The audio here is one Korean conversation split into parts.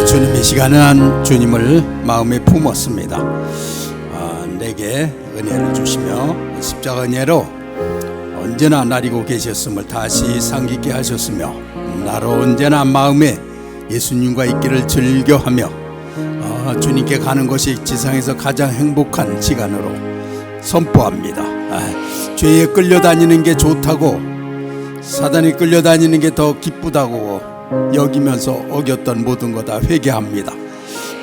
주님 이 시간은 주님을 마음에 품었습니다. 내게 은혜를 주시며 십자가 은혜로 언제나 나리고 계셨음을 다시 상기케 하셨으며 나로 언제나 마음에 예수님과 있기를 즐겨하며 주님께 가는 것이 지상에서 가장 행복한 시간으로 선포합니다. 죄에 끌려다니는 게 좋다고, 사단이 끌려다니는 게 더 기쁘다고 여기면서 어겼던 모든 거 다 회개합니다.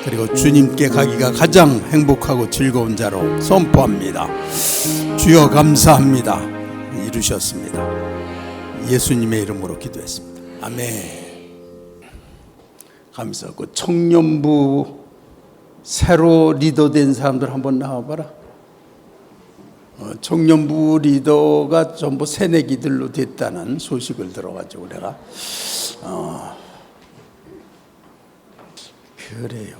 그리고 주님께 가기가 가장 행복하고 즐거운 자로 선포합니다. 주여 감사합니다. 이루셨습니다. 예수님의 이름으로 기도했습니다. 아멘. 감사하고 청년부 새로 리더된 사람들 한번 나와봐라. 청년부 리더가 전부 새내기들로 됐다는 소식을 들어가지고 내가 그래요.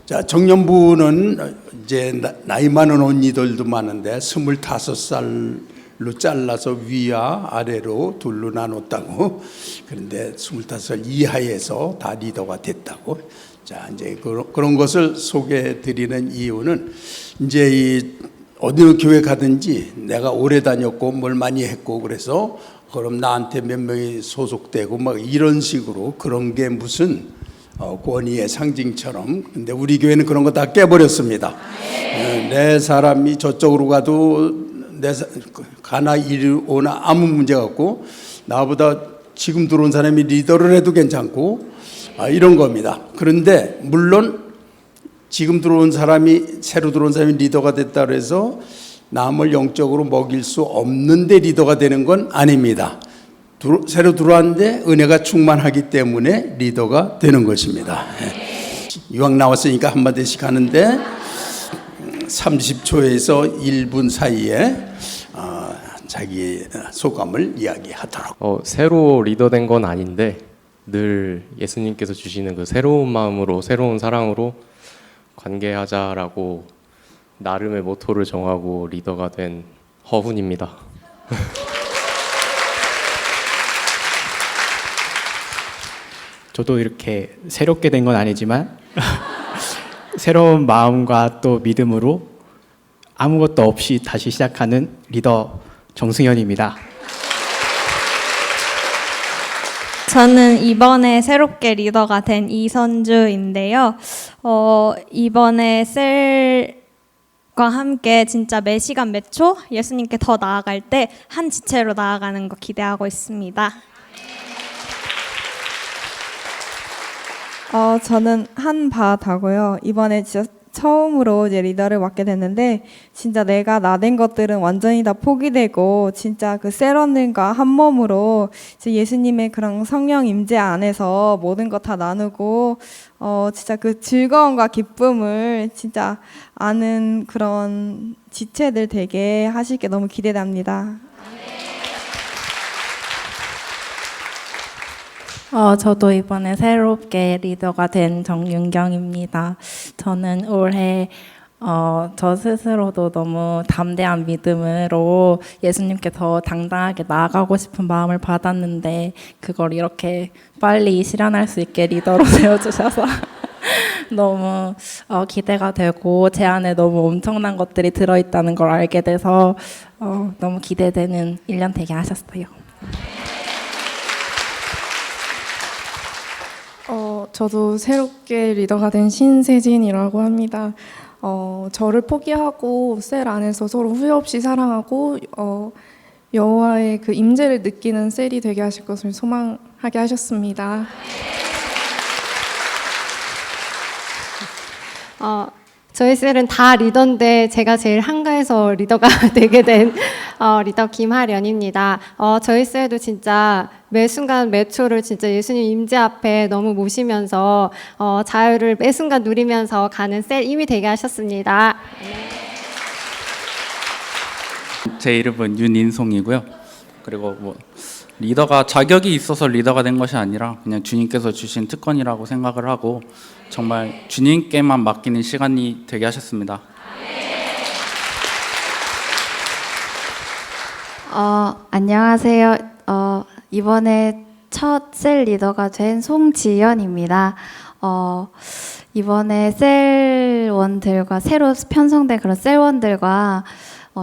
자, 청년부는 이제 나이 많은 언니들도 많은데 25살로 잘라서 위와 아래로 둘로 나눴다고. 그런데 25살 이하에서 다 리더가 됐다고. 자, 이제 그런 것을 소개해 드리는 이유는 이제 이 어느 교회 가든지 내가 오래 다녔고 뭘 많이 했고 그래서 그럼 나한테 몇 명이 소속되고 막 이런 식으로 그런 게 무슨 권위의 상징처럼. 근데 우리 교회는 그런 거 다 깨버렸습니다. 내 사람이 저쪽으로 가도 가나 이리 오나 아무 문제 없고 나보다 지금 들어온 사람이 리더를 해도 괜찮고 이런 겁니다. 그런데 물론 지금 들어온 사람이 새로 들어온 사람이 리더가 됐다고 해서 남을 영적으로 먹일 수 없는데 리더가 되는 건 아닙니다. 새로 들어왔는데 은혜가 충만하기 때문에 리더가 되는 것입니다. 이왕 나왔으니까 한마디씩 하는데 30초에서 1분 사이에 자기 소감을 이야기하도록. 새로 리더된 건 아닌데 늘 예수님께서 주시는 그 새로운 마음으로 새로운 사랑으로 관계하자라고 나름의 모토를 정하고 리더가 된 허훈입니다. 저도 이렇게 새롭게 된 건 아니지만 새로운 마음과 또 믿음으로 아무것도 없이 다시 시작하는 리더 정승현입니다. 저는 이번에 새롭게 리더가 된 이선주인데요. 이번에 셀과 함께 진짜 매 시간 매 초 예수님께 더 나아갈 때 한 지체로 나아가는 거 기대하고 있습니다. 저는 한바다고요. 이번에 진짜 처음으로 이제 리더를 맡게 됐는데 진짜 내가 나댄 것들은 완전히 다 포기되고 진짜 그 셀원들과 한 몸으로 예수님의 그런 성령 임재 안에서 모든 것 다 나누고 진짜 그 즐거움과 기쁨을 진짜 아는 그런 지체들 되게 하시게 너무 기대됩니다. 저도 이번에 새롭게 리더가 된 정윤경입니다. 저는 올해 저 스스로도 너무 담대한 믿음으로 예수님께 더 당당하게 나아가고 싶은 마음을 받았는데 그걸 이렇게 빨리 실현할 수 있게 리더로 세워주셔서 너무 기대가 되고 제 안에 너무 엄청난 것들이 들어있다는 걸 알게 돼서 너무 기대되는 1년 되게 하셨어요. 저도 새롭게 리더가 된 신세진이라고 합니다. 저를 포기하고 셀 안에서 서로 후회 없이 사랑하고 여호와의 그 임재를 느끼는 셀이 되게 하실 것을 소망하게 하셨습니다. 저희 셀은 다 리더인데 제가 제일 한가해서 리더가 되게 된 리더 김하련입니다. 저희 셀도 진짜 매 순간 매 초를 진짜 예수님 임재 앞에 너무 모시면서 자유를 매 순간 누리면서 가는 셀임이 되게 하셨습니다. 제 이름은 윤인송이고요. 그리고 리더가 자격이 있어서 리더가 된 것이 아니라 그냥 주님께서 주신 특권이라고 생각을 하고 정말 주님께만 맡기는 시간이 되게 하셨습니다. 안녕하세요. 이번에 첫 셀 리더가 된 송지연입니다. 이번에 셀원들과 새로 편성된 그런 셀원들과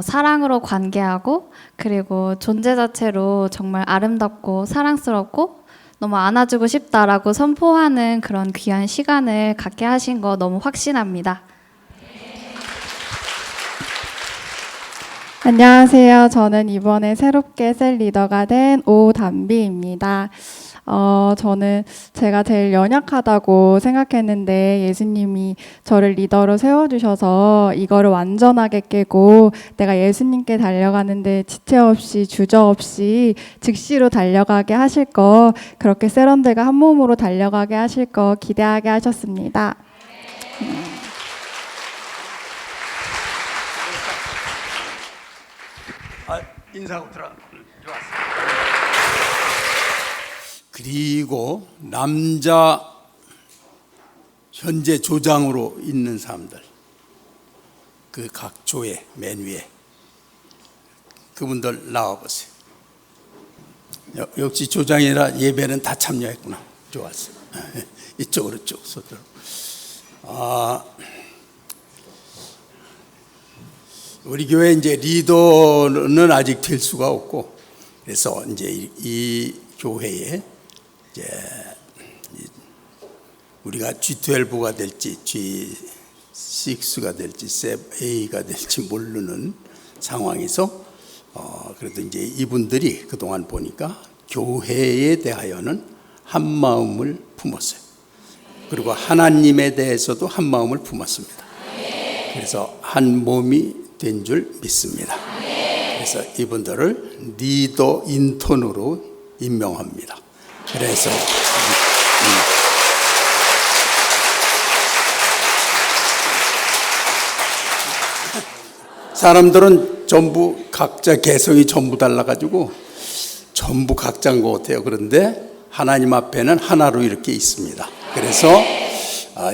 사랑으로 관계하고 그리고 존재 자체로 정말 아름답고 사랑스럽고 너무 안아주고 싶다라고 선포하는 그런 귀한 시간을 갖게 하신 거 너무 확신합니다. 안녕하세요. 저는 이번에 새롭게 셀 리더가 된 오담비입니다. 저는 제가 제일 연약하다고 생각했는데 예수님이 저를 리더로 세워주셔서 이거를 완전하게 깨고 내가 예수님께 달려가는데 지체 없이 주저 없이 즉시로 달려가게 하실 거, 그렇게 셀원들과 한 몸으로 달려가게 하실 거 기대하게 하셨습니다. 인사하고 들어왔어. 그리고 남자 현재 조장으로 있는 사람들, 그 각 조의 맨 위에 그분들 나와보세요. 역시 조장이라 예배는 다 참여했구나. 좋았어. 이쪽으로 쭉 서도록. 우리 교회 이제 리더는 아직 될 수가 없고, 그래서 이제 이 교회에 이제 우리가 G12가 될지 G6가 될지 A가 될지 모르는 상황에서 그래도 이제 이분들이 그동안 보니까 교회에 대하여는 한 마음을 품었어요. 그리고 하나님에 대해서도 한 마음을 품었습니다. 그래서 한 몸이 된 줄 믿습니다. 그래서 이분들을 리더 인턴으로 임명합니다. 그래서 사람들은 전부 각자 개성이 전부 달라가지고 전부 각자인 것 같아요. 그런데 하나님 앞에는 하나로 이렇게 있습니다. 그래서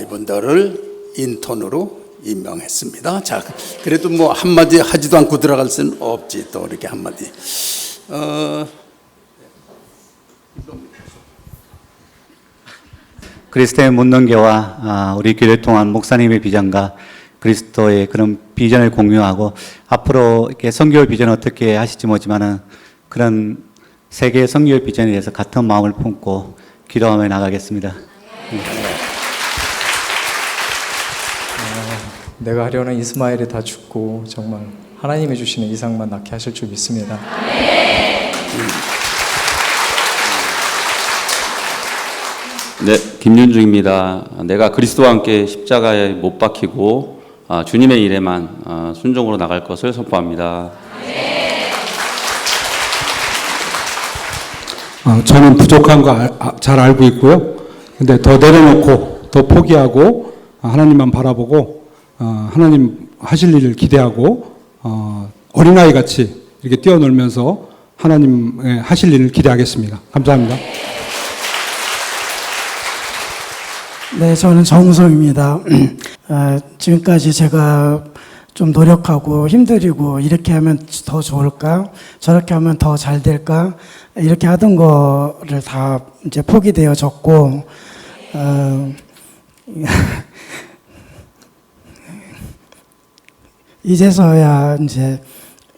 이분들을 인턴으로 임명했습니다. 자, 그래도 뭐 한마디 하지도 않고 들어갈 수는 없지. 또 이렇게 한마디. 그리스도의 묻는교와 우리 교회 통한 목사님의 비전과 그리스도의 그런 비전을 공유하고 앞으로 이렇게 선교 비전 어떻게 하실지 모르지만은 그런 세계 선교 비전에 대해서 같은 마음을 품고 기도하며 나가겠습니다. 내가 하려는 이스마엘이 다 죽고 정말 하나님이 주시는 이상만 낳게 하실 줄 믿습니다. 네, 김윤중입니다. 내가 그리스도와 함께 십자가에 못 박히고 주님의 일에만 순종으로 나갈 것을 선포합니다. 저는 부족한 거 잘 알고 있고요. 근데 더 내려놓고 더 포기하고 하나님만 바라보고 하나님 하실 일을 기대하고 어린아이 같이 이렇게 뛰어놀면서 하나님 하실 일을 기대하겠습니다. 감사합니다. 네, 저는 정우성입니다. 지금까지 제가 좀 노력하고 힘들이고 이렇게 하면 더 좋을까? 저렇게 하면 더 잘 될까? 이렇게 하던 거를 다 이제 포기되어졌고, 이제서야 이제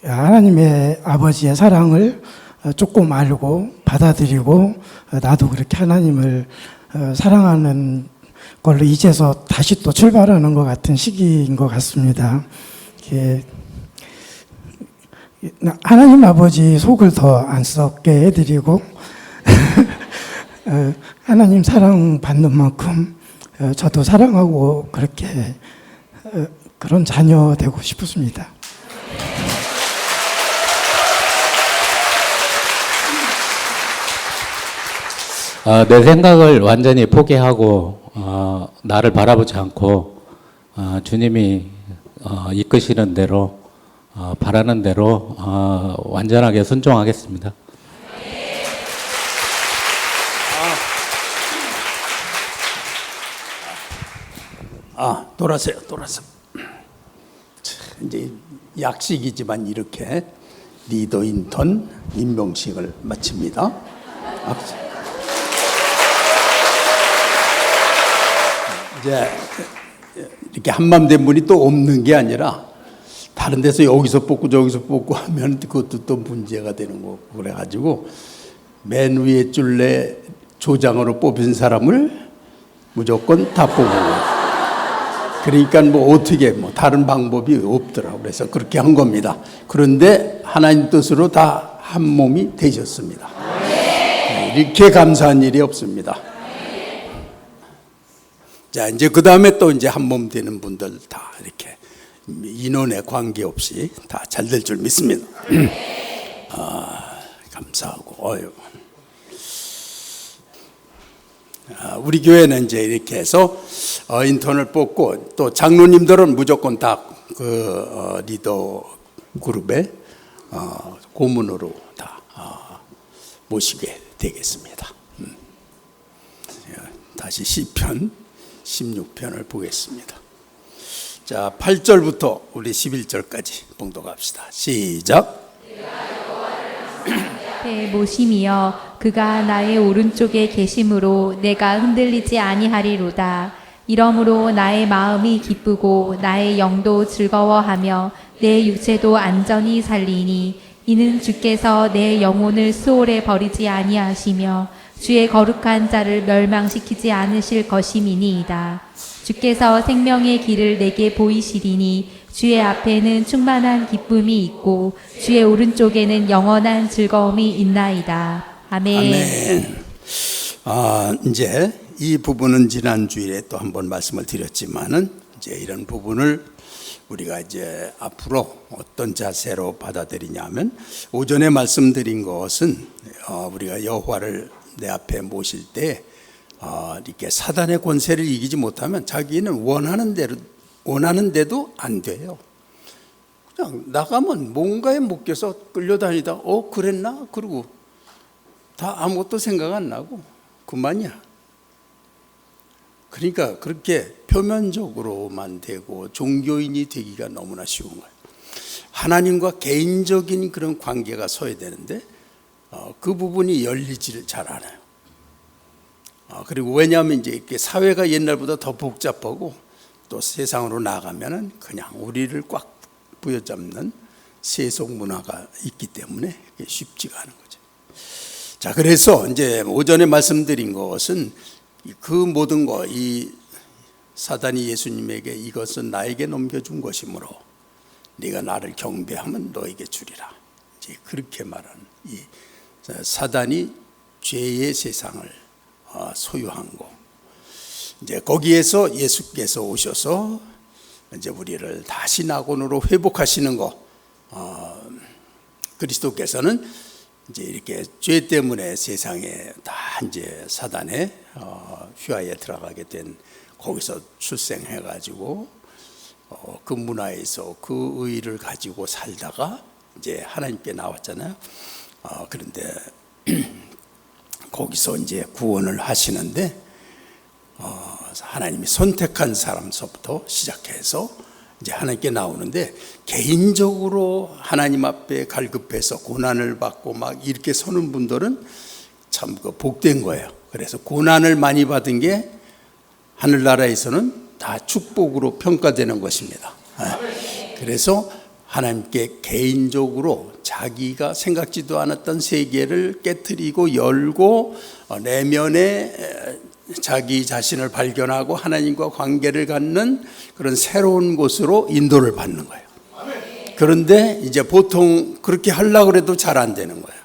하나님의 아버지의 사랑을 조금 알고 받아들이고 나도 그렇게 하나님을 사랑하는 걸로 이제서 다시 또 출발하는 것 같은 시기인 것 같습니다. 하나님 아버지 속을 더 안 썩게 해드리고 하나님 사랑받는 만큼 저도 사랑하고 그렇게 그런 자녀 되고 싶습니다. 내 생각을 완전히 포기하고 나를 바라보지 않고 주님이 이끄시는 대로 바라는 대로 완전하게 순종하겠습니다. 돌아서요. 이제 약식이지만 이렇게 리더 인턴 임명식을 마칩니다. 이제 이렇게 한맘된 분이 또 없는 게 아니라 다른 데서 여기서 뽑고 저기서 뽑고 하면 그것도 또 문제가 되는 거고 그래가지고 맨 위에 줄에 조장으로 뽑힌 사람을 무조건 다 뽑은 거예요. 그러니까 뭐 어떻게 뭐 다른 방법이 없더라고. 그래서 그렇게 한 겁니다. 그런데 하나님 뜻으로 다 한 몸이 되셨습니다. 이렇게 감사한 일이 없습니다. 자, 이제 그 다음에 또 이제 한 몸 되는 분들 다 이렇게 인원에 관계없이 다 잘 될 줄 믿습니다. 감사하고, 우리 교회는 이제 이렇게 해서 인턴을 뽑고 또 장로님들은 무조건 다 그 리더 그룹에 고문으로 다 모시게 되겠습니다. 다시 시편 16편을 보겠습니다. 자, 8절부터 우리 11절까지 봉독합시다. 시작. 모심이여 그가 나의 오른쪽에 계심으로 내가 흔들리지 아니하리로다. 이러므로 나의 마음이 기쁘고 나의 영도 즐거워하며 내 육체도 안전히 살리니 이는 주께서 내 영혼을 수월에 버리지 아니하시며 주의 거룩한 자를 멸망시키지 않으실 것임이니이다. 주께서 생명의 길을 내게 보이시리니 주의 앞에는 충만한 기쁨이 있고 주의 오른쪽에는 영원한 즐거움이 있나이다. 아멘. 이제 이 부분은 지난 주일에 또 한 번 말씀을 드렸지만은 이제 이런 부분을 우리가 이제 앞으로 어떤 자세로 받아들이냐면 오전에 말씀드린 것은 우리가 여호와를 내 앞에 모실 때 이렇게 사단의 권세를 이기지 못하면 자기는 원하는데도 안 돼요. 그냥 나가면 뭔가에 묶여서 끌려다니다 그랬나? 그러고 다 아무것도 생각 안 나고 그만이야. 그러니까 그렇게 표면적으로만 되고 종교인이 되기가 너무나 쉬운 거예요. 하나님과 개인적인 그런 관계가 서야 되는데 그 부분이 열리지를 잘 않아요. 그리고 왜냐하면 이제 이렇게 사회가 옛날보다 더 복잡하고 또 세상으로 나가면은 그냥 우리를 꽉 부여잡는 세속 문화가 있기 때문에 그게 쉽지가 않은 거죠. 자, 그래서 이제 오전에 말씀드린 것은 그 모든 거, 이 사단이 예수님에게 이것은 나에게 넘겨준 것이므로 네가 나를 경배하면 너에게 주리라. 이제 그렇게 말하는 이 사단이 죄의 세상을 소유한 거. 이제 거기에서 예수께서 오셔서 이제 우리를 다시 낙원으로 회복하시는 거. 그리스도께서는 이제 이렇게 죄 때문에 세상에 다 이제 사단의 휘하에 들어가게 된 거기서 출생해가지고 그 문화에서 그 의의를 가지고 살다가 이제 하나님께 나왔잖아요. 그런데 거기서 이제 구원을 하시는데 하나님이 선택한 사람서부터 시작해서 이제 하나님께 나오는데 개인적으로 하나님 앞에 갈급해서 고난을 받고 막 이렇게 서는 분들은 참 복된 거예요. 그래서 고난을 많이 받은 게 하늘나라에서는 다 축복으로 평가되는 것입니다. 그래서 하나님께 개인적으로 자기가 생각지도 않았던 세계를 깨트리고 열고 내면에 자기 자신을 발견하고 하나님과 관계를 갖는 그런 새로운 곳으로 인도를 받는 거예요. 그런데 이제 보통 그렇게 하려고 해도 잘 안 되는 거예요.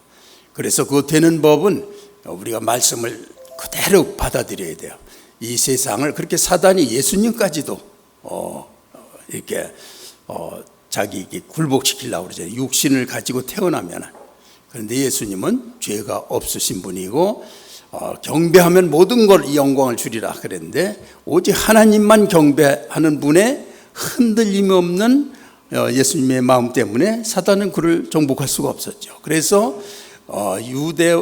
그래서 그 되는 법은 우리가 말씀을 그대로 받아들여야 돼요. 이 세상을 그렇게 사단이 예수님까지도 이렇게 자기에게 굴복시키려고 그러잖아요. 육신을 가지고 태어나면. 그런데 예수님은 죄가 없으신 분이고 경배하면 모든 걸 이 영광을 주리라 그랬는데 오직 하나님만 경배하는 분의 흔들림이 없는 예수님의 마음 때문에 사단은 그를 정복할 수가 없었죠. 그래서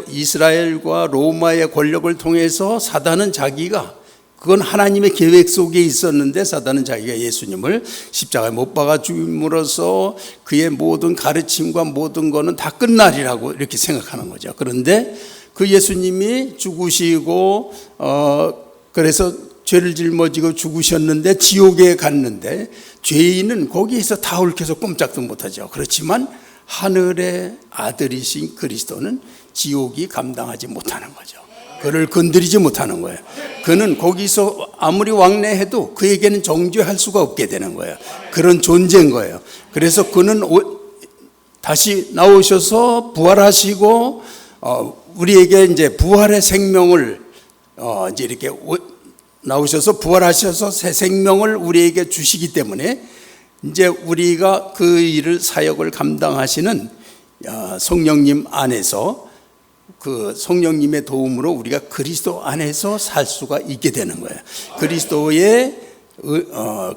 이스라엘과 로마의 권력을 통해서 사단은 자기가 그건 하나님의 계획 속에 있었는데 사단은 자기가 예수님을 십자가에 못 박아 죽임으로써 그의 모든 가르침과 모든 거는 다 끝나리라고 이렇게 생각하는 거죠. 그런데 그 예수님이 죽으시고 그래서 죄를 짊어지고 죽으셨는데 지옥에 갔는데 죄인은 거기에서 다 얽혀서 꼼짝도 못하죠. 그렇지만 하늘의 아들이신 그리스도는 지옥이 감당하지 못하는 거죠. 그를 건드리지 못하는 거예요. 그는 거기서 아무리 왕래해도 그에게는 정죄할 수가 없게 되는 거예요. 그런 존재인 거예요. 그래서 그는 다시 나오셔서 부활하시고 우리에게 이제 부활의 생명을 이제 이렇게 나오셔서 부활하셔서 새 생명을 우리에게 주시기 때문에 이제 우리가 그 일을 사역을 감당하시는 성령님 안에서 그 성령님의 도움으로 우리가 그리스도 안에서 살 수가 있게 되는 거예요.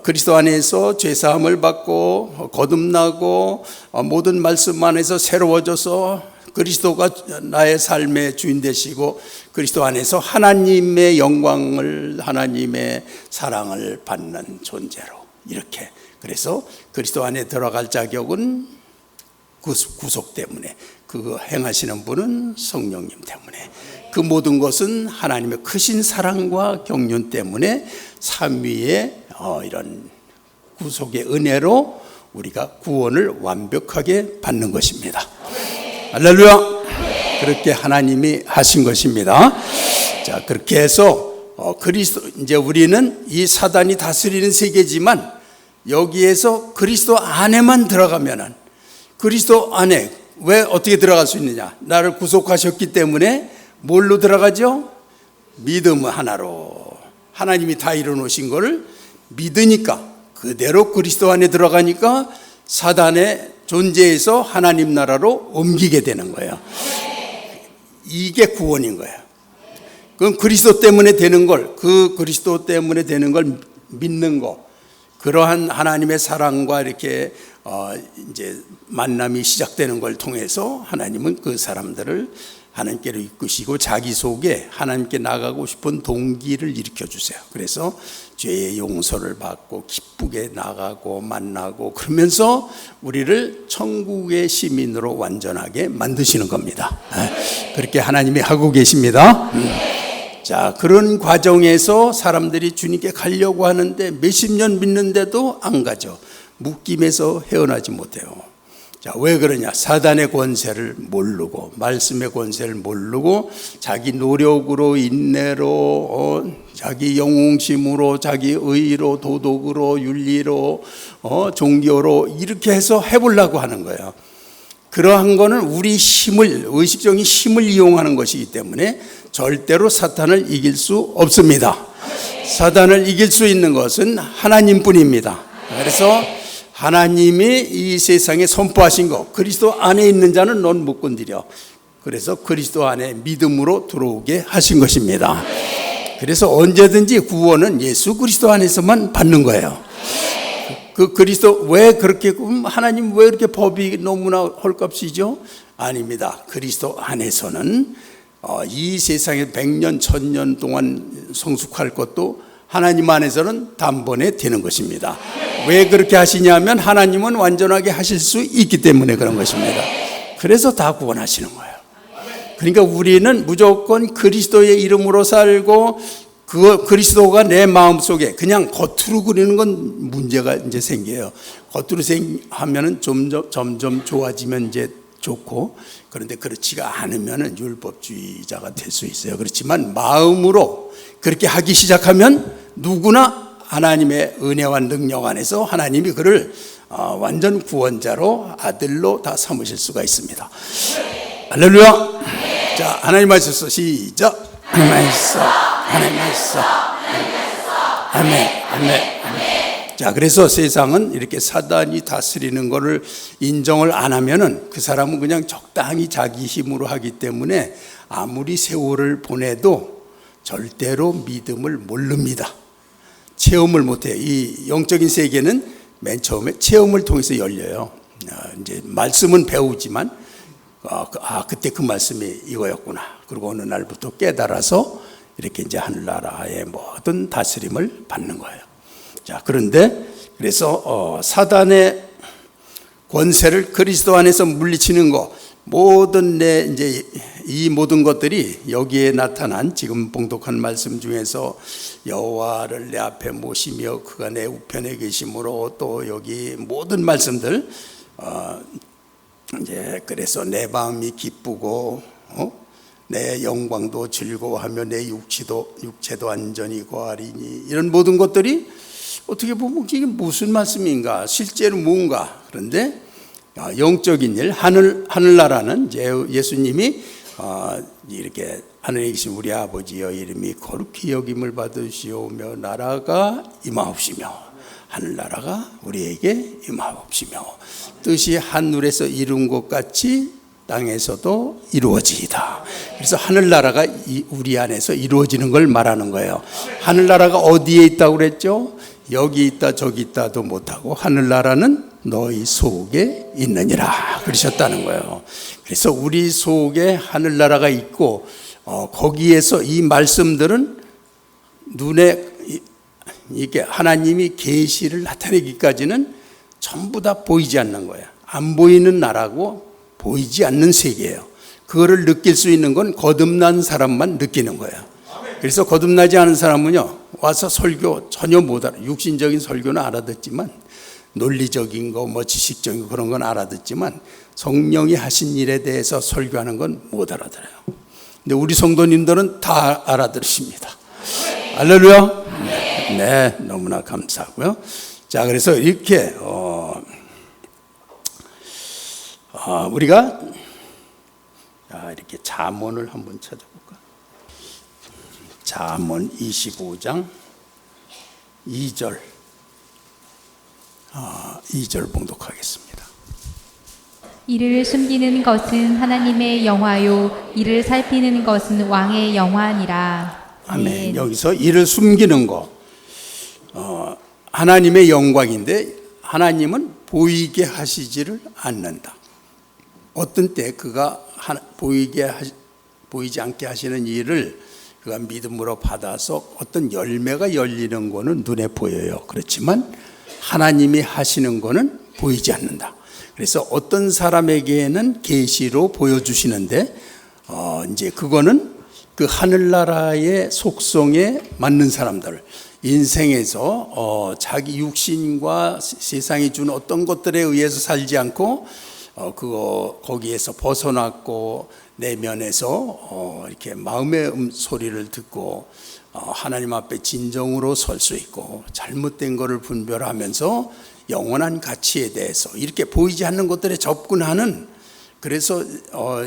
그리스도 안에서 죄 사함을 받고 거듭나고 모든 말씀 안에서 새로워져서 그리스도가 나의 삶의 주인 되시고 그리스도 안에서 하나님의 영광을 하나님의 사랑을 받는 존재로 이렇게 그래서 그리스도 안에 들어갈 자격은 구속 때문에 그 행하시는 분은 성령님 때문에 그 모든 것은 하나님의 크신 사랑과 경륜 때문에 삼위의 이런 구속의 은혜로 우리가 구원을 완벽하게 받는 것입니다. 할렐루야. 그렇게 하나님이 하신 것입니다. 자, 그렇게 해서 그리스도 이제 우리는 이 사단이 다스리는 세계지만 여기에서 그리스도 안에만 들어가면은 그리스도 안에 왜 어떻게 들어갈 수 있느냐? 나를 구속하셨기 때문에 뭘로 들어가죠? 믿음 하나로 하나님이 다 이뤄놓으신 것을 믿으니까 그대로 그리스도 안에 들어가니까 사단의 존재에서 하나님 나라로 옮기게 되는 거예요. 이게 구원인 거예요. 그럼 그리스도 때문에 되는 걸, 그 그리스도 때문에 되는 걸 믿는 거, 그러한 하나님의 사랑과 이렇게 이제 만남이 시작되는 걸 통해서 하나님은 그 사람들을 하나님께로 이끄시고 자기 속에 하나님께 나가고 싶은 동기를 일으켜 주세요. 그래서 죄의 용서를 받고 기쁘게 나가고 만나고 그러면서 우리를 천국의 시민으로 완전하게 만드시는 겁니다. 그렇게 하나님이 하고 계십니다. 자, 그런 과정에서 사람들이 주님께 가려고 하는데 몇십 년 믿는데도 안 가죠. 묶임에서 헤어나지 못해요. 자, 왜 그러냐? 사단의 권세를 모르고 말씀의 권세를 모르고 자기 노력으로 인내로 자기 영웅심으로 자기 의로 도덕으로 윤리로 종교로 이렇게 해서 해보려고 하는 거예요. 그러한 거는 우리 힘을 의식적인 힘을 이용하는 것이기 때문에 절대로 사탄을 이길 수 없습니다. 사단을 이길 수 있는 것은 하나님뿐입니다. 그래서 하나님이 이 세상에 선포하신 것, 그리스도 안에 있는 자는 넌 못 건드려. 그래서 그리스도 안에 믿음으로 들어오게 하신 것입니다. 그래서 언제든지 구원은 예수 그리스도 안에서만 받는 거예요. 그 그리스도 왜 그렇게 하나님 왜 이렇게 법이 너무나 헐값이죠? 아닙니다. 그리스도 안에서는 이 세상에 100년, 1000년 동안 성숙할 것도 하나님 안에서는 단번에 되는 것입니다. 왜 그렇게 하시냐면 하나님은 완전하게 하실 수 있기 때문에 그런 것입니다. 그래서 다 구원하시는 거예요. 그러니까 우리는 무조건 그리스도의 이름으로 살고 그 그리스도가 내 마음속에 그냥 겉으로 그리는 건 문제가 이제 생겨요. 겉으로 하면은 점점 좋아지면 이제 좋고 그런데 그렇지가 않으면은 율법주의자가 될 수 있어요. 그렇지만 마음으로 그렇게 하기 시작하면 누구나 하나님의 은혜와 능력 안에서 하나님이 그를 완전 구원자로 아들로 다 삼으실 수가 있습니다. 할렐루야. 자, 하나님 말씀 시작. 하나님 말씀, 하나님 말씀, 아멘, 아멘. 자, 그래서 세상은 이렇게 사단이 다스리는 것을 인정을 안 하면은 그 사람은 그냥 적당히 자기 힘으로 하기 때문에 아무리 세월을 보내도 절대로 믿음을 모릅니다. 체험을 못해요. 이 영적인 세계는 맨 처음에 체험을 통해서 열려요. 이제 말씀은 배우지만 그때 그 말씀이 이거였구나. 그리고 어느 날부터 깨달아서 이렇게 이제 하늘나라의 모든 다스림을 받는 거예요. 자, 그런데 그래서 사단의 권세를 그리스도 안에서 물리치는 거, 모든 이제 이 모든 것들이 여기에 나타난 지금 봉독한 말씀 중에서 여호와를 내 앞에 모시며 그가 내 우편에 계심으로, 또 여기 모든 말씀들 이제 그래서 내 마음이 기쁘고 내 영광도 즐거워하며 내 육체도 안전히 거하리니, 이런 모든 것들이 어떻게 보면 이게 무슨 말씀인가, 실제로 뭔가. 그런데 영적인 일, 하늘나라는 이제 예수님이 이렇게 하늘에 계신 우리 아버지여 이름이 거룩히 여김을 받으시오며 나라가 임하옵시며, 하늘나라가 우리에게 임하옵시며 뜻이 하늘에서 이룬 것 같이 땅에서도 이루어지이다. 그래서 하늘나라가 우리 안에서 이루어지는 걸 말하는 거예요. 하늘나라가 어디에 있다고 그랬죠? 여기 있다 저기 있다도 못하고 하늘나라는 너희 속에 있느니라 그러셨다는 거예요. 그래서 우리 속에 하늘나라가 있고 거기에서 이 말씀들은 눈에 이게 하나님이 계시를 나타내기까지는 전부 다 보이지 않는 거예요. 안 보이는 나라고 보이지 않는 세계예요. 그거를 느낄 수 있는 건 거듭난 사람만 느끼는 거예요. 그래서 거듭나지 않은 사람은요, 와서 설교 전혀 못 알아. 육신적인 설교는 알아듣지만, 논리적인 거, 뭐 지식적인 거 그런 건 알아듣지만 성령이 하신 일에 대해서 설교하는 건 못 알아들어요. 근데 우리 성도님들은 다 알아들으십니다. 할렐루야. 네, 너무나 감사하고요. 자, 그래서 이렇게 우리가 이렇게 잠언을 한번 찾아볼까? 잠언 25장 2절 2절 봉독하겠습니다. 이를 숨기는 것은 하나님의 영화요 이를 살피는 것은 왕의 영화니라. 아멘. 여기서 이를 숨기는 거 하나님의 영광인데 하나님은 보이게 하시지를 않는다. 어떤 때 그가 보이지 않게 하시는 일을 그가 믿음으로 받아서 어떤 열매가 열리는 거는 눈에 보여요. 그렇지만 하나님이 하시는 거는 보이지 않는다. 그래서 어떤 사람에게는 계시로 보여주시는데 이제 그거는 그 하늘나라의 속성에 맞는 사람들, 인생에서 자기 육신과 세상이 준 어떤 것들에 의해서 살지 않고 거기에서 벗어났고 내면에서 이렇게 마음의 소리를 듣고 하나님 앞에 진정으로 설 수 있고 잘못된 것을 분별하면서 영원한 가치에 대해서 이렇게 보이지 않는 것들에 접근하는, 그래서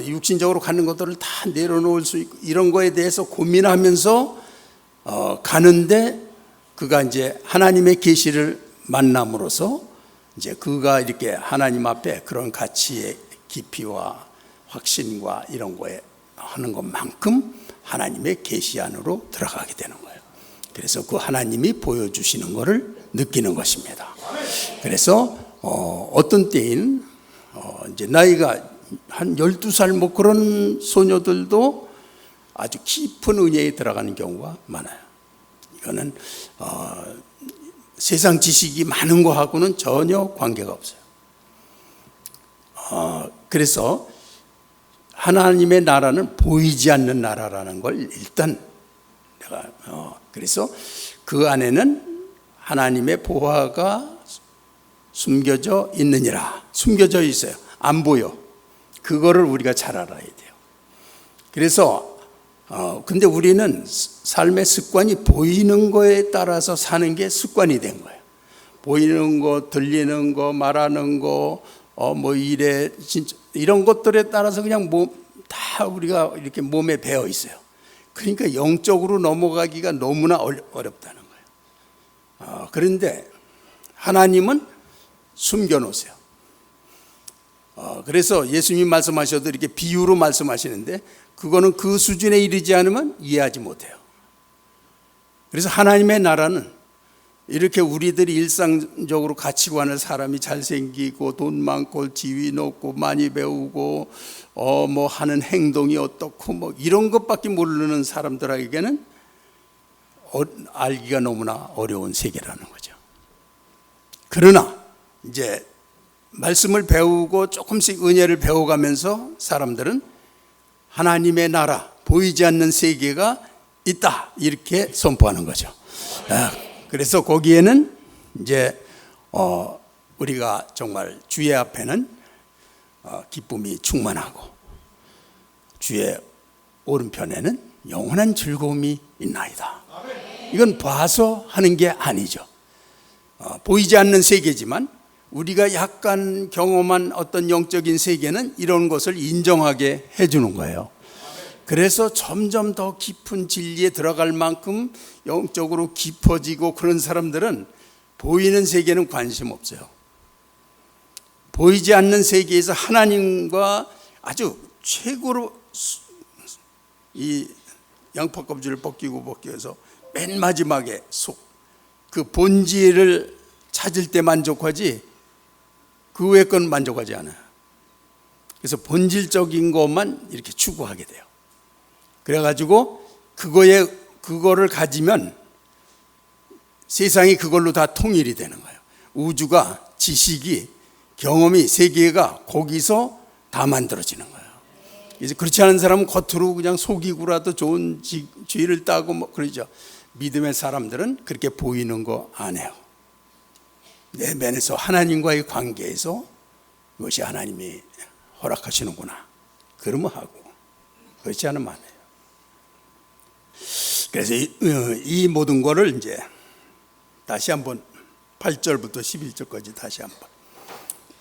육신적으로 가는 것들을 다 내려놓을 수 있고 이런 거에 대해서 고민하면서 가는데 그가 이제 하나님의 계시를 만남으로써 이제 그가 이렇게 하나님 앞에 그런 가치의 깊이와 확신과 이런 거에 하는 것만큼 하나님의 계시 안으로 들어가게 되는 거예요. 그래서 그 하나님이 보여주시는 것을 느끼는 것입니다. 그래서 어떤 때에는 이제 나이가 한 12살 뭐 그런 소녀들도 아주 깊은 은혜에 들어가는 경우가 많아요. 이거는 세상 지식이 많은 거하고는 전혀 관계가 없어요. 그래서 하나님의 나라는 보이지 않는 나라라는 걸 일단 내가 그래서 그 안에는 하나님의 보화가 숨겨져 있느니라. 숨겨져 있어요. 안 보여. 그거를 우리가 잘 알아야 돼요. 그래서 근데 우리는 삶의 습관이 보이는 거에 따라서 사는 게 습관이 된 거예요. 보이는 거, 들리는 거, 말하는 거, 뭐 이래 진짜 이런 것들에 따라서 그냥 다 우리가 이렇게 몸에 배어 있어요. 그러니까 영적으로 넘어가기가 너무나 어렵다는 거예요. 그런데 하나님은 숨겨놓으세요. 그래서 예수님 말씀하셔도 이렇게 비유로 말씀하시는데 그거는 그 수준에 이르지 않으면 이해하지 못해요. 그래서 하나님의 나라는 이렇게 우리들이 일상적으로 가치관을 사람이 잘생기고 돈 많고 지위 높고 많이 배우고 뭐 하는 행동이 어떻고 뭐 이런 것밖에 모르는 사람들에게는 알기가 너무나 어려운 세계라는 거죠. 그러나 이제 말씀을 배우고 조금씩 은혜를 배워가면서 사람들은 하나님의 나라, 보이지 않는 세계가 있다 이렇게 선포하는 거죠. 그래서 거기에는 이제 우리가 정말 주의 앞에는 기쁨이 충만하고 주의 오른편에는 영원한 즐거움이 있나이다. 이건 봐서 하는 게 아니죠. 보이지 않는 세계지만 우리가 약간 경험한 어떤 영적인 세계는 이런 것을 인정하게 해주는 거예요. 그래서 점점 더 깊은 진리에 들어갈 만큼 영적으로 깊어지고 그런 사람들은 보이는 세계는 관심 없어요. 보이지 않는 세계에서 하나님과 아주 최고로 이 양파 껍질을 벗기고서 맨 마지막에 그 본질을 찾을 때 만족하지 그 외의 건 만족하지 않아요. 그래서 본질적인 것만 이렇게 추구하게 돼요. 그래가지고 그거를 가지면 세상이 그걸로 다 통일이 되는 거예요. 우주가, 지식이, 경험이, 세계가 거기서 다 만들어지는 거예요. 이제 그렇지 않은 사람은 겉으로 그냥 속이고라도 좋은 주의를 따고 뭐 그러죠. 믿음의 사람들은 그렇게 보이는 거 안 해요. 내면에서 하나님과의 관계에서 이것이 하나님이 허락하시는구나. 그러면 하고 그렇지 않으면 안 해요. 그래서 이 모든 거를 이제 다시 한번 8절부터 11절까지 다시 한번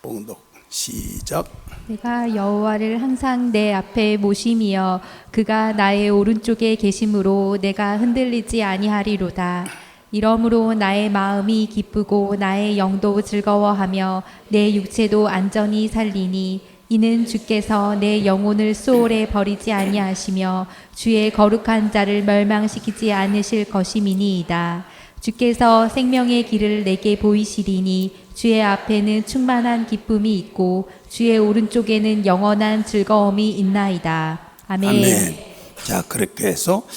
봉독 시작. 내가 여호와를 항상 내 앞에 모심이여 그가 나의 오른쪽에 계심으로 내가 흔들리지 아니하리로다. 이러므로 나의 마음이 기쁘고 나의 영도 즐거워하며 내 육체도 안전히 살리니 이는 주께서 내 영혼을 수월에 버리지 아니하시며 주의 거룩한 자를 멸망시키지 않으실 것임이니이다. 주께서 생명의 길을 내게 보이시리니 주의 앞에는 충만한 기쁨이 있고 주의 오른쪽에는 영원한 즐거움이 있나이다. 아멘. 아멘. 자, 그렇게 해서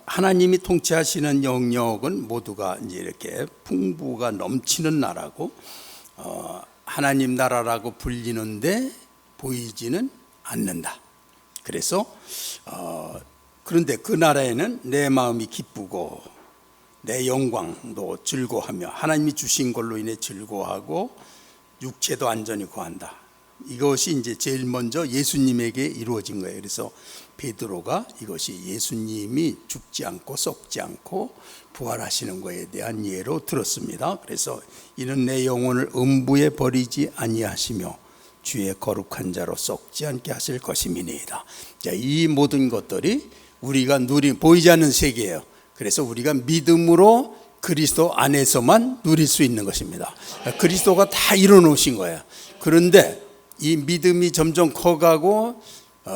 하나님이 통치하시는 영역은 모두가 이제 이렇게 풍부가 넘치는 나라고 하나님 나라라고 불리는데 보이지는 않는다. 그래서 그런데 그 나라에는 내 마음이 기쁘고 내 영광도 즐거워하며 하나님이 주신 걸로 인해 즐거워하고 육체도 안전히 구한다. 이것이 이제 제일 먼저 예수님에게 이루어진 거예요. 그래서 베드로가 이것이 예수님이 죽지 않고 썩지 않고 부활하시는 것에 대한 예로 들었습니다. 그래서 이는 내 영혼을 음부에 버리지 아니하시며 주의 거룩한 자로 썩지 않게 하실 것임이니이다. 자, 이 모든 것들이 우리가 보이지 않는 세계예요. 그래서 우리가 믿음으로 그리스도 안에서만 누릴 수 있는 것입니다. 그리스도가 다 이뤄놓으신 거예요. 그런데 이 믿음이 점점 커가고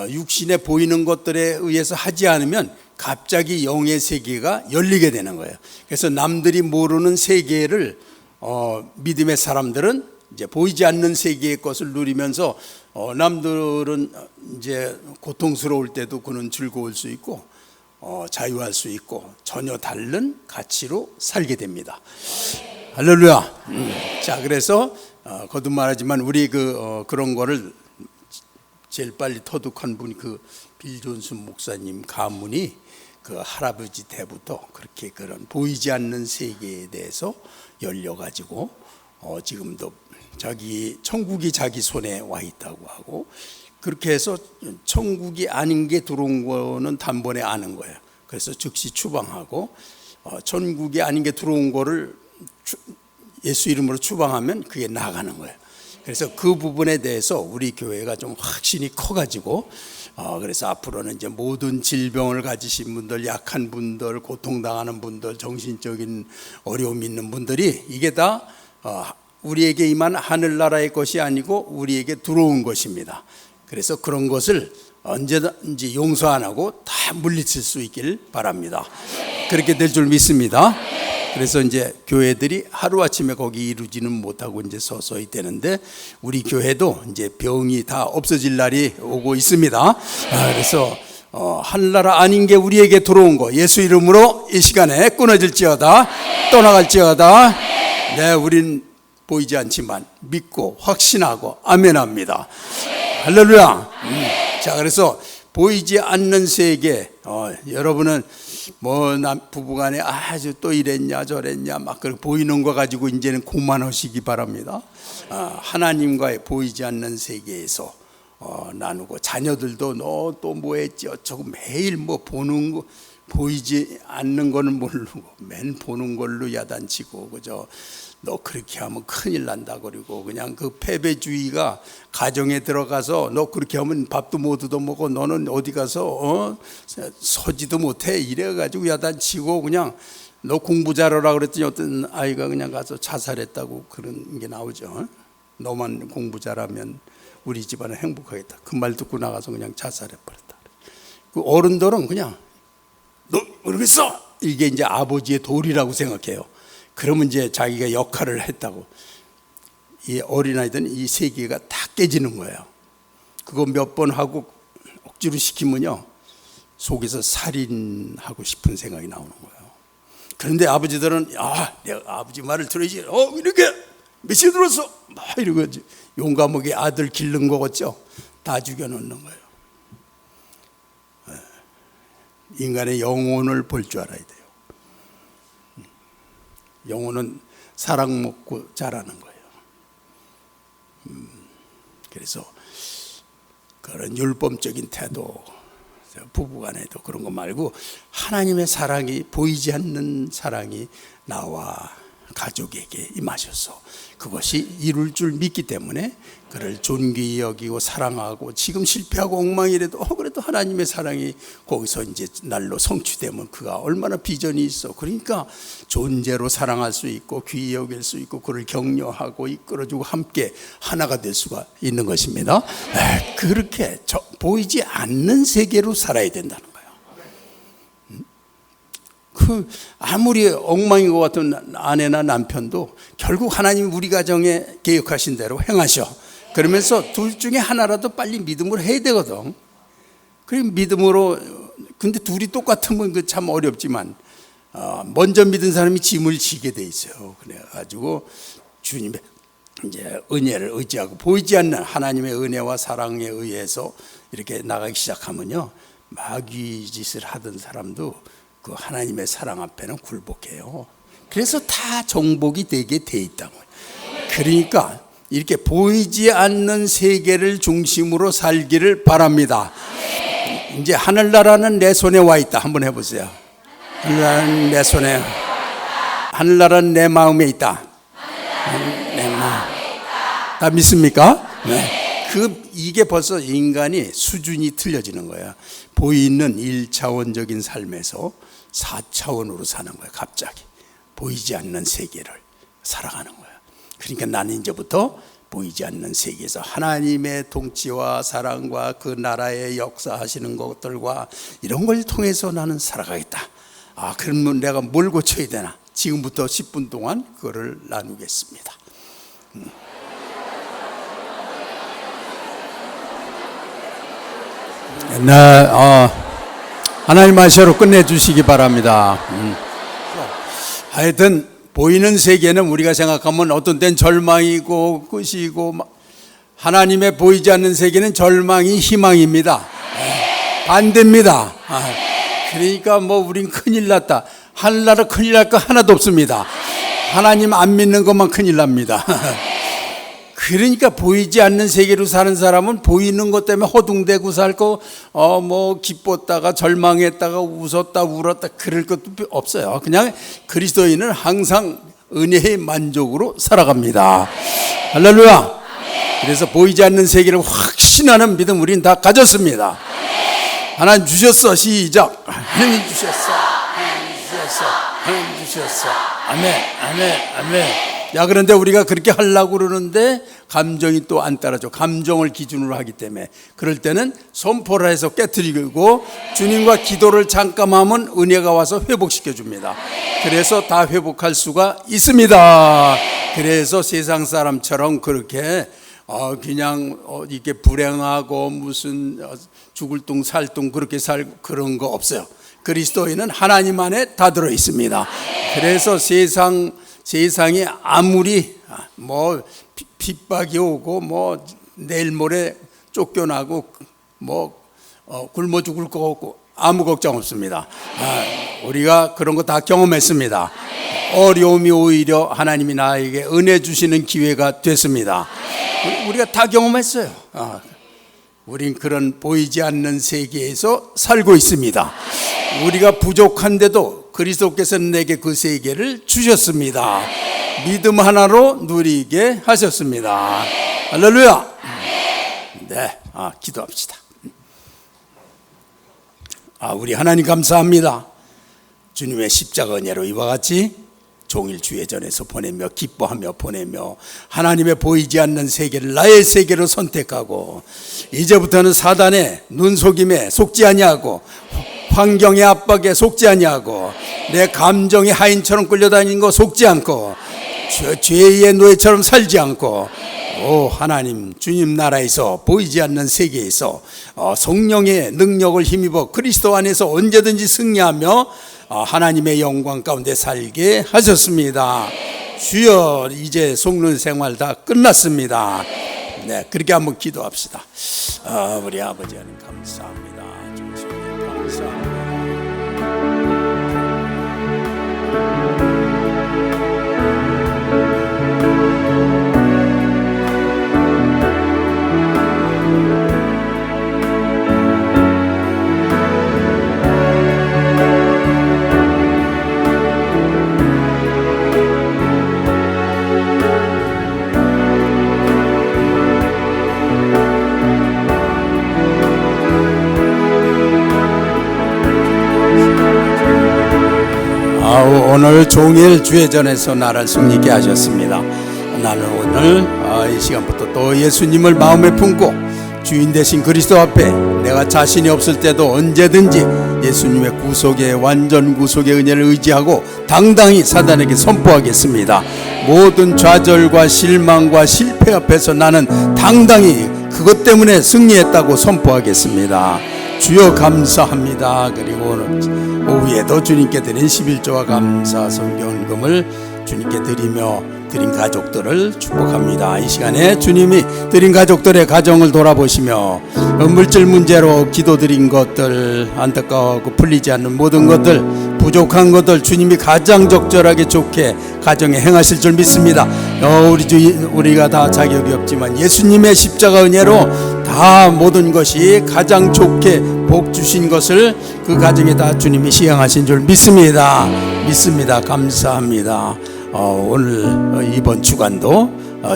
육신에 보이는 것들에 의해서 하지 않으면 갑자기 영의 세계가 열리게 되는 거예요. 그래서 남들이 모르는 세계를 믿음의 사람들은 이제 보이지 않는 세계의 것을 누리면서 남들은 이제 고통스러울 때도 그는 즐거울 수 있고 자유할 수 있고 전혀 다른 가치로 살게 됩니다. 할렐루야. 자, 그래서 거듭 말하지만 우리 그런 거를 제일 빨리 터득한 분이 그 빌 존슨 목사님 가문이 그 할아버지 때부터 그렇게 그런 보이지 않는 세계에 대해서 열려가지고 지금도 천국이 자기 손에 와 있다고 하고 그렇게 해서 천국이 아닌 게 들어온 거는 단번에 아는 거예요. 그래서 즉시 추방하고 천국이 아닌 게 들어온 거를 예수 이름으로 추방하면 그게 나가는 거예요. 그래서 그 부분에 대해서 우리 교회가 좀 확신이 커가지고 그래서 앞으로는 이제 모든 질병을 가지신 분들, 약한 분들, 고통당하는 분들, 정신적인 어려움 있는 분들이 이게 다 우리에게 임한 하늘나라의 것이 아니고 우리에게 들어온 것입니다. 그래서 그런 것을 언제든지 용서 안 하고 다 물리칠 수 있길 바랍니다. 그렇게 될 줄 믿습니다. 그래서 이제 교회들이 하루아침에 거기 이루지는 못하고 이제 서서히 되는데 우리 교회도 이제 병이 다 없어질 날이 오고 있습니다. 그래서 하늘나라 아닌 게 우리에게 들어온 거 예수 이름으로 이 시간에 끊어질지어다, 떠나갈지어다. 네, 우린 보이지 않지만 믿고 확신하고 아멘합니다. 할렐루야. 자, 그래서 보이지 않는 세계, 여러분은 뭐 부부간에 아주 또 이랬냐 저랬냐 막 그렇게 보이는 거 가지고 이제는 고만하시기 바랍니다. 하나님과의 보이지 않는 세계에서 나누고, 자녀들도 너 또 뭐 했지 어쩌고 매일 뭐 보는 거, 보이지 않는 거는 모르고 맨 보는 걸로 야단치고, 그죠? 너 그렇게 하면 큰일 난다 그리고 그냥 그 패배주의가 가정에 들어가서 너 그렇게 하면 밥도 못 얻어먹고 너는 어디 가서 서지도 못해 이래가지고 야단치고, 그냥 너 공부 잘하라 그랬더니 어떤 아이가 그냥 가서 자살했다고 그런 게 나오죠. 너만 공부 잘하면 우리 집안은 행복하겠다. 그 말 듣고 나가서 그냥 자살해버렸다. 그 어른들은 그냥 너 모르겠어, 이게 이제 아버지의 도리라고 생각해요. 그러면 이제 자기가 역할을 했다고. 이 어린아이들은 이 세계가 다 깨지는 거예요. 그거 몇 번 하고 억지로 시키면요 속에서 살인하고 싶은 생각이 나오는 거예요. 그런데 아버지들은 내가 아버지 말을 들어야지. 이렇게 몇 시에 들었어? 막 이러고 용감하게 아들 기른 거겠죠. 다 죽여놓는 거예요. 인간의 영혼을 볼 줄 알아야 돼요. 영혼은 사랑 먹고 자라는 거예요. 그래서 그런 율법적인 태도, 부부간에도 그런 거 말고 하나님의 사랑이, 보이지 않는 사랑이 나와 가족에게 임하셔서 그것이 이룰 줄 믿기 때문에 그를 존귀히 여기고 사랑하고, 지금 실패하고 엉망이라도 그래도 하나님의 사랑이 거기서 이제 날로 성취되면 그가 얼마나 비전이 있어. 그러니까 존재로 사랑할 수 있고 귀히 여길 수 있고 그를 격려하고 이끌어주고 함께 하나가 될 수가 있는 것입니다. 그렇게 보이지 않는 세계로 살아야 된다는 거예요. 그 아무리 엉망인 것 같은 아내나 남편도 결국 하나님 우리 가정에 계획하신 대로 행하셔. 그러면서 둘 중에 하나라도 빨리 믿음으로 해야 되거든. 그 믿음으로, 근데 둘이 똑같으면 그 참 어렵지만 먼저 믿은 사람이 짐을 지게 돼 있어요. 그래가지고 주님의 이제 은혜를 의지하고 보이지 않는 하나님의 은혜와 사랑에 의해서 이렇게 나가기 시작하면요, 마귀 짓을 하던 사람도 그 하나님의 사랑 앞에는 굴복해요. 그래서 다 정복이 되게 돼 있다고. 그러니까 이렇게 보이지 않는 세계를 중심으로 살기를 바랍니다. 이제 하늘나라는 내 손에 와 있다. 한번 해보세요. 하늘나라는 내 손에, 하늘나라는 내 마음에 있다. 내 마음. 다 믿습니까? 네. 이게 벌써 인간이 수준이 틀려지는 거야. 보이는 1차원적인 삶에서 4차원으로 사는 거야. 갑자기 보이지 않는 세계를 살아가는 거야. 그러니까 나는 이제부터 보이지 않는 세계에서 하나님의 통치와 사랑과 그 나라의 역사하시는 것들과 이런 걸 통해서 나는 살아가겠다. 그러면 내가 뭘 고쳐야 되나? 지금부터 10분 동안 그거를 나누겠습니다. 하나님 말씀으로 끝내주시기 바랍니다. 하여튼 보이는 세계는 우리가 생각하면 어떤 땐 절망이고 끝이고, 하나님의 보이지 않는 세계는 절망이 희망입니다. 반대입니다. 그러니까 우린 큰일 났다. 하늘나라 큰일 날 거 하나도 없습니다. 하나님 안 믿는 것만 큰일 납니다. 그러니까 보이지 않는 세계로 사는 사람은 보이는 것 때문에 허둥대고 살고 기뻤다가 절망했다가 웃었다 울었다 그럴 것도 없어요. 그냥 그리스도인은 항상 은혜의 만족으로 살아갑니다. 할렐루야. 그래서 보이지 않는 세계를 확신하는 믿음 우리는 다 가졌습니다. 하나님 주셨어. 시작. 하나님 주셨어. 하나님 주셨어. 하나님 주셨어. 아멘. 아멘. 아멘. 그런데 우리가 그렇게 하려고 그러는데 감정이 또 안 따라줘. 감정을 기준으로 하기 때문에 그럴 때는 선포를 해서 깨트리고 주님과 기도를 잠깐 하면 은혜가 와서 회복시켜 줍니다. 그래서 다 회복할 수가 있습니다. 그래서 세상 사람처럼 그렇게 그냥 이게 불행하고 무슨 죽을 둥 살 둥 그렇게 살고 그런 거 없어요. 그리스도인은 하나님 안에 다 들어 있습니다. 그래서 세상이 아무리 뭐 핍박이 오고 뭐 내일 모레 쫓겨나고 뭐 굶어 죽을 거 없고 아무 걱정 없습니다. 우리가 그런 거 다 경험했습니다. 어려움이 오히려 하나님이 나에게 은혜 주시는 기회가 됐습니다. 우리가 다 경험했어요. 우린 그런 보이지 않는 세계에서 살고 있습니다. 우리가 부족한데도 그리스도께서는 내게 그 세계를 주셨습니다. 믿음 하나로 누리게 하셨습니다. 할렐루야. 네, 기도합시다. 우리 하나님 감사합니다. 주님의 십자가 은혜로 이와 같이 종일 주의 전에서 보내며 기뻐하며 보내며 하나님의 보이지 않는 세계를 나의 세계로 선택하고 이제부터는 사단의 눈속임에 속지 아니하고 환경의 압박에 속지 아니하고 내 감정의 하인처럼 끌려다니는 거 속지 않고 죄의 노예처럼 살지 않고 하나님 주님 나라에서 보이지 않는 세계에서 성령의 능력을 힘입어 그리스도 안에서 언제든지 승리하며 하나님의 영광 가운데 살게 하셨습니다. 주여, 이제 속는 생활 다 끝났습니다. 네, 그렇게 한번 기도합시다. 우리 아버지 하나님 감사합니다. 주님 감사합니다. 오늘 종일 주의 전에서 나를 승리케 하셨습니다. 나는 오늘 이 시간부터 또 예수님을 마음에 품고 주인 되신 그리스도 앞에 내가 자신이 없을 때도 언제든지 예수님의 구속의 완전 구속의 은혜를 의지하고 당당히 사단에게 선포하겠습니다. 모든 좌절과 실망과 실패 앞에서 나는 당당히 그것 때문에 승리했다고 선포하겠습니다. 주여 감사합니다. 그리고 오늘 오후에도 주님께 드린 11조와 감사 성경금을 주님께 드리며 드린 가족들을 축복합니다. 이 시간에 주님이 드린 가족들의 가정을 돌아보시며 물질 문제로 기도드린 것들, 안타까워하고 풀리지 않는 모든 것들, 부족한 것들 주님이 가장 적절하게 좋게 가정에 행하실 줄 믿습니다. 우리가 다 자격이 없지만 예수님의 십자가 은혜로 다 모든 것이 가장 좋게 복 주신 것을 그 가정에 다 주님이 시행하신 줄 믿습니다. 감사합니다. 오늘 이번 주간도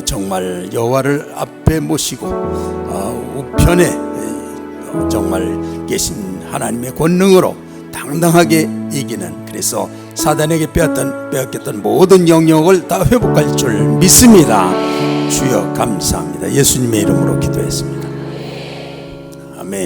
정말 여호와를 앞에 모시고 우편에 정말 계신 하나님의 권능으로 당당하게 이기는, 그래서 사단에게 빼앗겼던 모든 영역을 다 회복할 줄 믿습니다. 주여 감사합니다. 예수님의 이름으로 기도했습니다. 아멘.